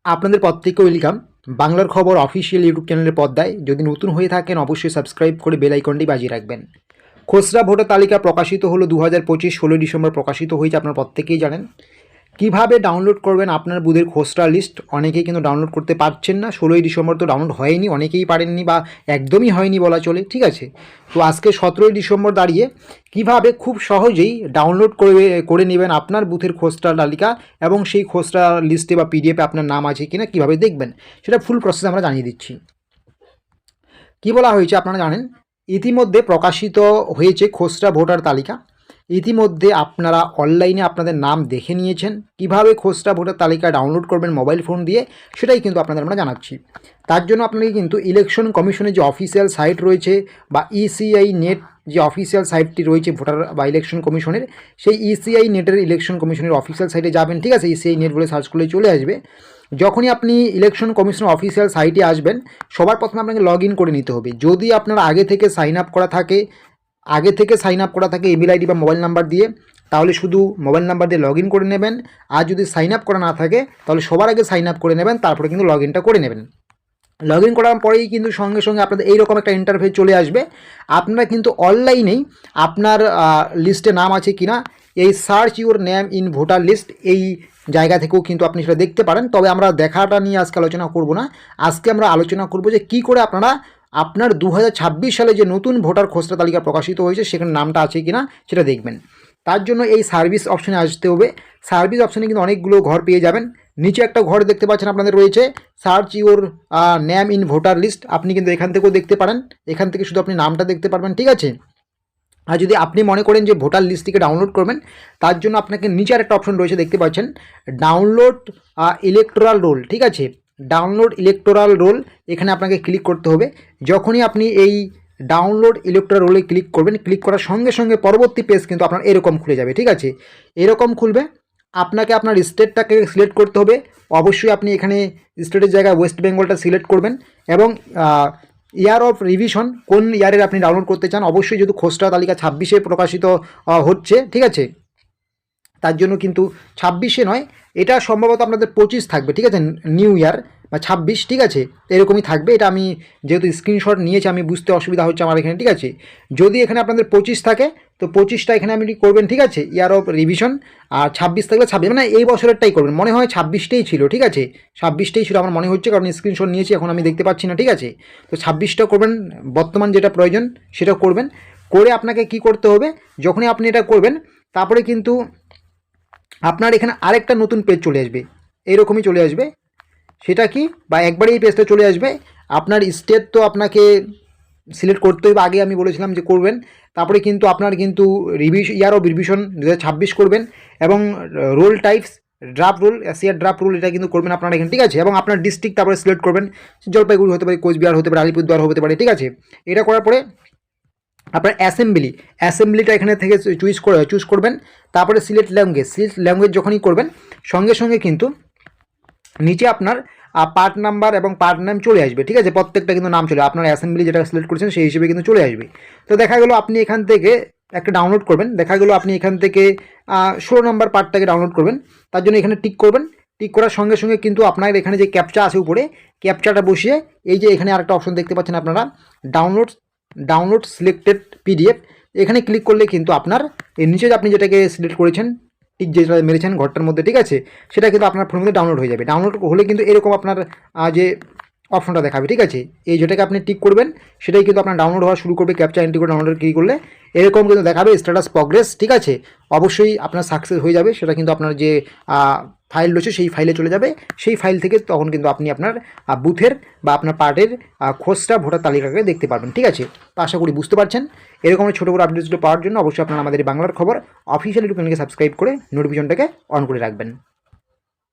আপনাদের প্রত্যেককে ওয়েলকাম বাংলার খবর অফিসিয়াল ইউটিউব চ্যানেলের পর্দায়। যদি নতুন হয়ে থাকেন অবশ্যই সাবস্ক্রাইব করে বেল আইকনটি বাজিয়ে রাখবেন। খসড়া ভোটার তালিকা প্রকাশিত হলো 2025 16 ডিসেম্বর প্রকাশিত হয়েছে, আপনারা প্রত্যেকেই জানেন। কিভাবে ডাউনলোড করবেন আপনার বুথের খসড়া লিস্ট? অনেকেই কিন্তু ডাউনলোড করতে পারছেন না। 16 ডিসেম্বর তো ডাউনলোড হয়নি, অনেকেই পারেননি বা একদমই হয়নি বলা চলে, ঠিক আছে। তো আজকে 17 ডিসেম্বর দাঁড়িয়ে কিভাবে খুব সহজেই ডাউনলোড করে নেবেন আপনার বুথের খসড়া তালিকা এবং সেই খসড়া লিস্টে বা পিডিএফে আপনার নাম আছে কিনা কিভাবে দেখবেন, সেটা ফুল প্রসেস আমরা জানিয়ে দিচ্ছি। কি বলা হয়েছে আপনারা জানেন, ইতিমধ্যে প্রকাশিত হয়েছে খসড়া ভোটার তালিকা। ইতিমধ্যে আপনারা অনলাইনে আপনাদের নাম দেখে নিয়েছেন। কিভাবে খসড়া ভোটার তালিকা ডাউনলোড করবেন মোবাইল ফোন দিয়ে, সেটাই কিন্তু আপনাদের আমরা জানাচ্ছি। তার জন্য আপনাকে কিন্তু ইলেকশন কমিশনের যে অফিসিয়াল সাইট রয়েছে বা ইসিআই নেট যে অফিসিয়াল সাইটটি রয়েছে ভোটার বা ইলেকশন কমিশনের, সেই ইসিআই নেটের ইলেকশন কমিশনের অফিসিয়াল সাইটে যাবেন, ঠিক আছে। ইসিআই নেট বলে সার্চ করলে চলে আসবে। যখনই আপনি ইলেকশন কমিশনের অফিসিয়াল সাইটে আসবেন, সবার প্রথমে আপনাকে লগ ইন করে নিতে হবে। যদি আপনার আগে থেকে সাইন আপ করা থাকে ইমেল আইডি বা মোবাইল নাম্বার দিয়ে, তাহলে শুধু মোবাইল নাম্বার দিয়ে লগ ইন করে নেবেন। আর যদি সাইন আপ করা না থাকে তাহলে সবার আগে সাইন আপ করে নেবেন, তারপরে কিন্তু লগ ইনটা করে নেবেন। লগ ইন করার পরেই কিন্তু সঙ্গে সঙ্গে আপনাদের এইরকম একটা ইন্টারফেস চলে আসবে। আপনারা কিন্তু অনলাইনেই আপনার লিস্টে নাম আছে কিনা এই search your name in voter list এই জায়গা থেকেও কিন্তু আপনি সেটা দেখতে পারেন। তবে আমরা দেখাটা নিয়ে আজকে আলোচনা করব না। আজকে আমরা আলোচনা করব যে কী করে আপনারা আপনার 2026 সালে যে নতুন ভোটার খসড়া তালিকা প্রকাশিত হয়েছে সেখানে নামটা আছে কিনা সেটা দেখবেন। তার জন্য এই সার্ভিস অপশানে আসতে হবে। সার্ভিস অপশানে কিন্তু অনেকগুলো ঘর পেয়ে যাবেন। নিচে একটা ঘর দেখতে পাচ্ছেন আপনাদের রয়েছে search your name in voter list. আপনি কিন্তু এখান থেকেও দেখতে পারেন, এখান থেকে শুধু আপনি নামটা দেখতে পারবেন, ঠিক আছে। আর যদি আপনি মনে করেন যে ভোটার লিস্ট থেকে ডাউনলোড করবেন, তার জন্য আপনাকে নিচে একটা অপশন রয়েছে দেখতে পাচ্ছেন, ডাউনলোড ইলেকটোরাল রোল, ঠিক আছে। ডাউনলোড ইলেকটোরাল রোল, এখানে আপনাকে ক্লিক করতে হবে। যখনই আপনি এই ডাউনলোড ইলেকটোরাল রোলে ক্লিক করবেন, ক্লিক করার সঙ্গে সঙ্গে পরবর্তী পেজ কিন্তু আপনার এরকম খুলে যাবে, ঠিক আছে। এরকম খুলবে। আপনাকে আপনার স্টেটটাকে সিলেক্ট করতে হবে। অবশ্যই আপনি এখানে স্টেটের জায়গায় ওয়েস্ট বেঙ্গলটা সিলেক্ট করবেন এবং ইয়ার অফ রিভিশন কোন ইয়ারের আপনি ডাউনলোড করতে চান। অবশ্যই যেহেতু খসড়া তালিকা 26-এ প্রকাশিত হচ্ছে, ঠিক আছে, তার জন্য কিন্তু 26-এ নয়, এটা সম্ভবত আপনাদের 25 থাকবে, ঠিক আছে, নিউ ইয়ার বা 26, ঠিক আছে, এরকমই থাকবে। এটা আমি যেহেতু স্ক্রিনশট নিয়েছি আমি বুঝতে অসুবিধা হচ্ছে আমার এখানে, ঠিক আছে। যদি এখানে আপনাদের 25 থাকে তো 25টা এখানে আপনি করবেন, ঠিক আছে, ইয়ার অফ রিভিশন। আর 26 থাকলে 26, মানে এই বছরেরটাই করবেন। মনে হয় 26টাই ছিল, ঠিক আছে, 26টাই ছিল আমার মনে হচ্ছে, কারণ স্ক্রিনশট নিয়েছি এখন আমি দেখতে পাচ্ছি না, ঠিক আছে। তো 26টা করবেন, বর্তমান যেটা প্রয়োজন সেটা করবেন। করে আপনাকে কি করতে হবে, যখনই আপনি এটা করবেন তারপরে কিন্তু আপনার এখানে আরেকটা নতুন পেজ চলে আসবে, এইরকমই চলে আসবে। সেটা কি, বা একবারে এই পেজটা চলে আসবে। আপনার স্টেট তো আপনাকে সিলেক্ট করতে হবে, আগে আমি বলেছিলাম যে করবেন। তারপরে কিন্তু আপনার কিন্তু ইয়ার অফ রিভিশন 2026 করবেন এবং রোল টাইপস ড্রাফট রোল, এশিয়ার ড্রাফট রোল, এটা কিন্তু করবেন আপনারা এখানে, ঠিক আছে। এবং আপনার ডিস্ট্রিক্ট তারপরে সিলেক্ট করবেন, জলপাইগুড়ি হতে পারে, কোচবিহার হতে পারে, আলিপুরদুয়ার হতে পারে, ঠিক আছে। এটা করার পরে আপনার অ্যাসেম্বলিটা এখানে থেকে চুজ করবেন। তারপরে সিলেক্ট ল্যাঙ্গুয়েজ যখনই করবেন সঙ্গে সঙ্গে কিন্তু নিচে আপনার পার্ট নাম্বার এবং পার্ট নাম চলে আসবে, ঠিক আছে। প্রত্যেকটা কিন্তু নাম চলে আপনার অ্যাসেম্বলি যেটা সিলেক্ট করেছেন সেই হিসেবে কিন্তু চলে আসবে। তো দেখা গেলো আপনি এখান থেকে একটা ডাউনলোড করবেন, দেখা গেলো আপনি এখান থেকে 16 নম্বর পার্টটাকে ডাউনলোড করবেন। তার জন্য এখানে টিক করবেন। টিক করার সঙ্গে সঙ্গে কিন্তু আপনার এখানে যে ক্যাপচা আছে উপরে, ক্যাপচাটা বসিয়ে এই যে এখানে আরেকটা অপশন দেখতে পাচ্ছেন আপনারা, ডাউনলোড সিলেক্টেড পিডিএফ, এখানে ক্লিক করলে কিন্তু আপনার এর নিচে আপনি যেটাকে সিলেক্ট করেছেন, ঠিক যেটা মেরেছেন ঘরটার মধ্যে, ঠিক আছে, সেটা কিন্তু আপনার ফোনের মধ্যে ডাউনলোড হয়ে যাবে। ডাউনলোড হলে কিন্তু এরকম আপনার যে অপশনটা দেখাবে, ঠিক আছে। এই যেটাকে আপনি টিক করবেন সেটাই কিন্তু আপনার ডাউনলোড হওয়া শুরু করবে। ক্যাপচা এন্ট্রি করে ডাউনলোড ক্লিক করলে এরকম কিন্তু দেখাবে স্ট্যাটাস প্রগ্রেস, ঠিক আছে। অবশ্যই আপনার সাকসেস হয়ে যাবে। সেটা কিন্তু আপনার যে ফাইল রয়েছে সেই ফাইলে চলে যাবে। সেই ফাইল থেকে তখন কিন্তু আপনি আপনার বুথের বা আপনার পার্টের খসড়া ভোটার তালিকাকে দেখতে পারবেন, ঠিক আছে। তো আশা করি বুঝতে পারছেন। এরকম ছোটো বড় আপডেটসগুলো পাওয়ার জন্য অবশ্যই আপনারা আমাদের বাংলার খবর অফিসিয়াল ইউটিউব চ্যানেলকে সাবস্ক্রাইব করে নোটিফিকেশনটাকে অন করে রাখবেন।